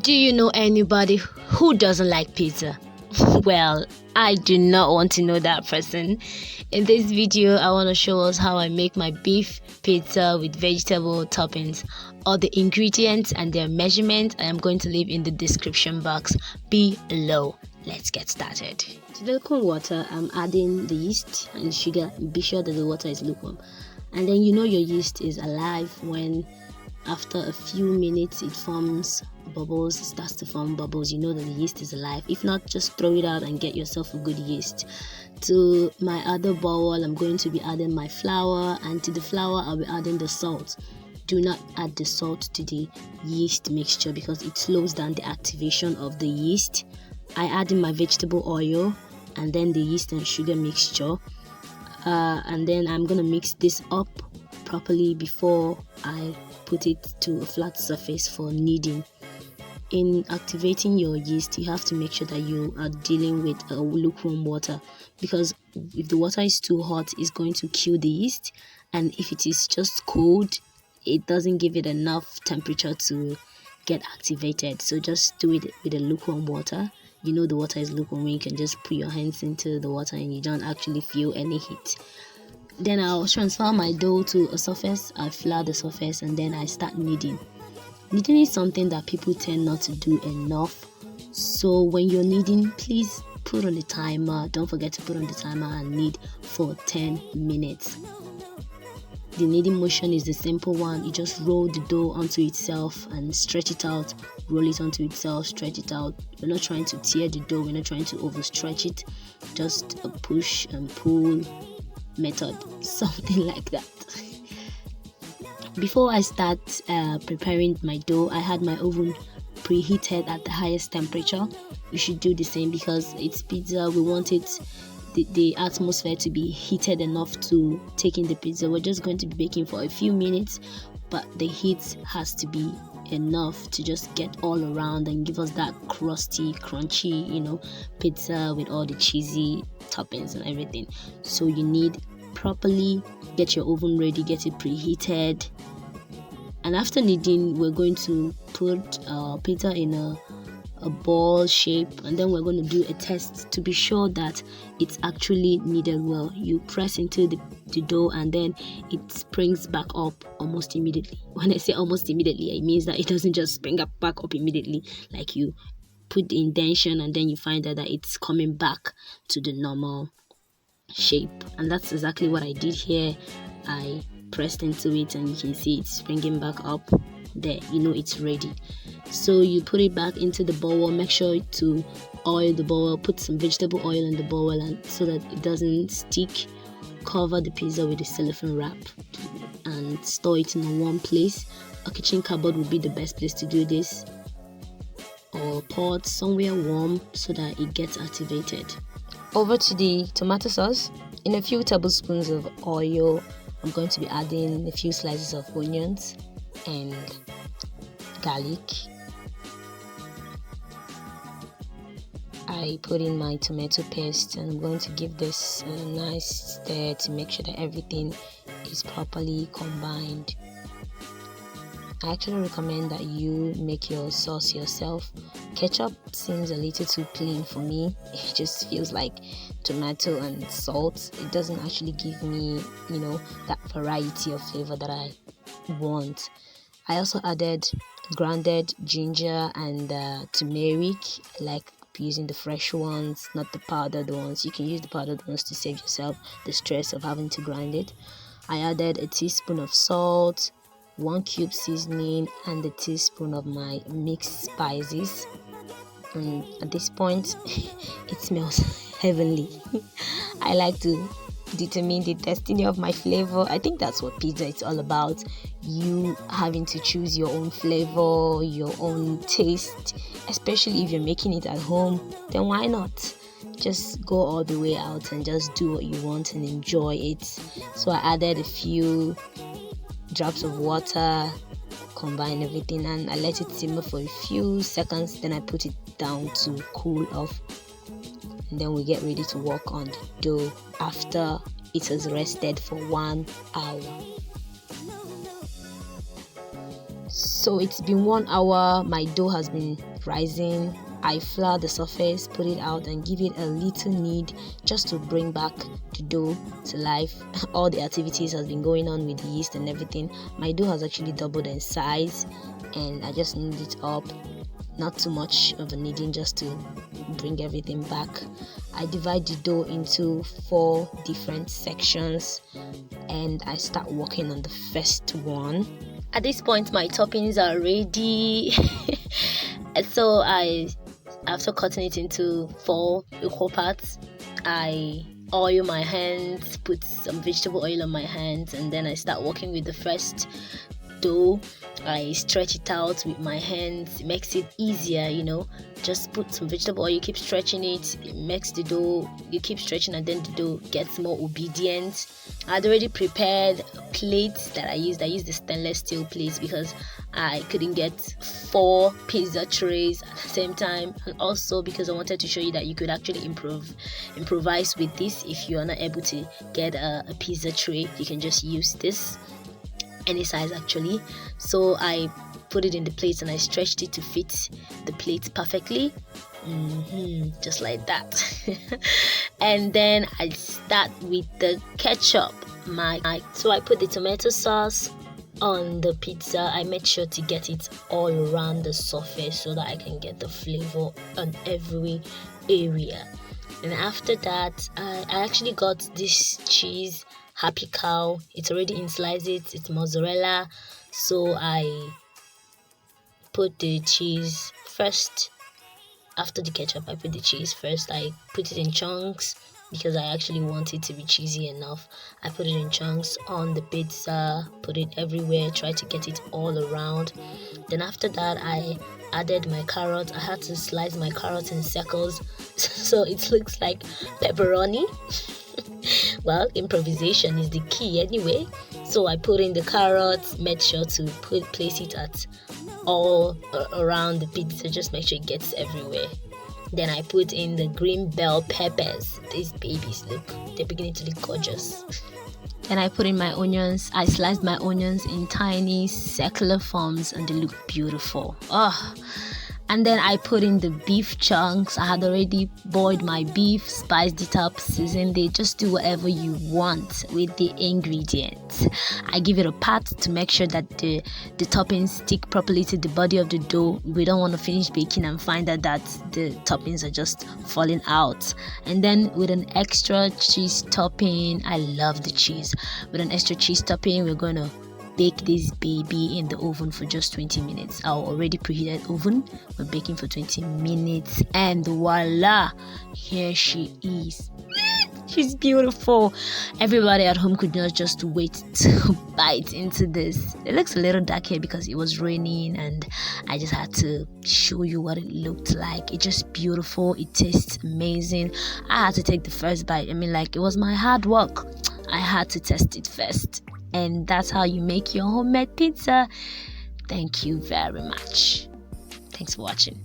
Do you know anybody who doesn't like pizza? Well, I do not want to know that person. In this video, I want to show us how I make my beef pizza with vegetable toppings. All the ingredients and their measurements I am going to leave in the description box below. Let's get started. To the lukewarm water, I'm adding the yeast and sugar. Be sure that the water is lukewarm. And then you know your yeast is alive when after a few minutes it forms bubbles. It starts to form bubbles. You know that the yeast is alive. If not, just throw it out and get yourself a good yeast. To my other bowl, I'm going to be adding my flour, and to the flour I'll be adding the salt. Do not add the salt to the yeast mixture because it slows down the activation of the yeast. I add in my vegetable oil and then the yeast and sugar mixture, and then I'm gonna mix this up properly before I put it to a flat surface for kneading. In activating your yeast, you have to make sure that you are dealing with lukewarm water, because if the water is too hot, it's going to kill the yeast, and if it is just cold, it doesn't give it enough temperature to get activated. So just do it with the lukewarm water. You know the water is lukewarm when you can just put your hands into the water and you don't actually feel any heat. Then I'll transfer my dough to a surface. I flour the surface and then I start kneading. Kneading is something that people tend not to do enough. So when you're kneading, please put on the timer. Don't forget to put on the timer and knead for 10 minutes. The kneading motion is the simple one. You just roll the dough onto itself and stretch it out. Roll it onto itself, stretch it out. We're not trying to tear the dough. We're not trying to overstretch it. Just a push and pull method, something like that. Before I start preparing my dough, I had my oven preheated at the highest temperature. You should do the same because it's pizza. We want it the atmosphere to be heated enough to take in the pizza. We're just going to be baking for a few minutes, but the heat has to be enough to just get all around and give us that crusty, crunchy, pizza with all the cheesy toppings and everything. So you need properly get your oven ready, get it preheated, and after kneading, we're going to put pizza in a ball shape, and then we're going to do a test to be sure that it's actually kneaded well. You press into the dough and then it springs back up almost immediately. When I say almost immediately, it means that it doesn't just spring back up immediately, like you put the indentation and then you find out that it's coming back to the normal shape. And that's exactly what I did here. I pressed into it and you can see it's springing back up. There, it's ready. So you put it back into the bowl. Make sure to oil the bowl. Put some vegetable oil in the bowl and so that it doesn't stick. Cover the pizza with a cellophane wrap and store it in a warm place. A kitchen cupboard would be the best place to do this, or pot somewhere warm so that it gets activated. Over to the tomato sauce. In a few tablespoons of oil, I'm going to be adding a few slices of onions and garlic. I put in my tomato paste and I'm going to give this a nice stir to make sure that everything is properly combined. I actually recommend that you make your sauce yourself. Ketchup seems a little too plain for me. It just feels like tomato and salt. It doesn't actually give me, that variety of flavor that I want. I also added grounded ginger and tumeric. I like using the fresh ones, not the powdered ones. You can use the powdered ones to save yourself the stress of having to grind it. I added a teaspoon of salt, 1 cube seasoning, and a teaspoon of my mixed spices. And at this point, it smells heavenly. I like to determine the destiny of my flavor. I think that's what pizza is all about. You having to choose your own flavor, your own taste, especially if you're making it at home. Then why not just go all the way out and just do what you want and enjoy it? So I added a few drops of water, combine everything, and I let it simmer for a few seconds. Then I put it down to cool off, and then we get ready to work on the dough after it has rested for 1 hour. So it's been 1 hour. My dough has been rising. I flour the surface, put it out, and give it a little knead just to bring back the dough to life. All the activities has been going on with the yeast and everything. My dough has actually doubled in size, and I just knead it up. Not too much of a kneading, just to bring everything back. I divide the dough into 4 different sections, and I start working on the first one. At this point, my toppings are ready. And so after cutting it into 4 equal parts, I oil my hands, put some vegetable oil on my hands, and then I start working with the first dough. I stretch it out with my hands. It makes it easier, just put some vegetable oil, you keep stretching it makes the dough, you keep stretching, and then the dough gets more obedient. I'd already prepared plates that I used the stainless steel plates because I couldn't get 4 pizza trays at the same time, and also because I wanted to show you that you could actually improvise with this. If you are not able to get a pizza tray, you can just use this, any size actually. So I put it in the plates and I stretched it to fit the plate perfectly, just like that. And then I start with the ketchup. So I put the tomato sauce on the pizza. I make sure to get it all around the surface so that I can get the flavor on every area. And after that, I actually got this cheese, Happy Cow. It's already in slices. It's mozzarella. So I put the cheese first. After the ketchup, I put the cheese first. I put it in chunks because I actually want it to be cheesy enough. I put it in chunks on the pizza, put it everywhere, try to get it all around. Then after that, I added my carrot. I had to slice my carrot in circles so it looks like pepperoni. Well, improvisation is the key anyway. So I put in the carrots, made sure to place it at all around the pizza, just make sure it gets everywhere. Then I put in the green bell peppers. These babies, look, they're beginning to look gorgeous. Then I put in my onions. I sliced my onions in tiny circular forms and they look beautiful. And then I put in the beef chunks. I had already boiled my beef, spiced it up, seasoned it. Just do whatever you want with the ingredients. I give it a pat to make sure that the toppings stick properly to the body of the dough. We don't want to finish baking and find out that the toppings are just falling out. And then with an extra cheese topping, I love the cheese. With an extra cheese topping, we're going to bake this baby in the oven for just 20 minutes. Our already preheated oven. We're baking for 20 minutes and voila, here she is. She's beautiful. Everybody at home could not just wait to bite into this. It looks a little dark here because it was raining and I just had to show you what it looked like. It's just beautiful. It tastes amazing. I had to take the first bite. It was my hard work. I had to test it first. And that's how you make your homemade pizza. Thank you very much. Thanks for watching.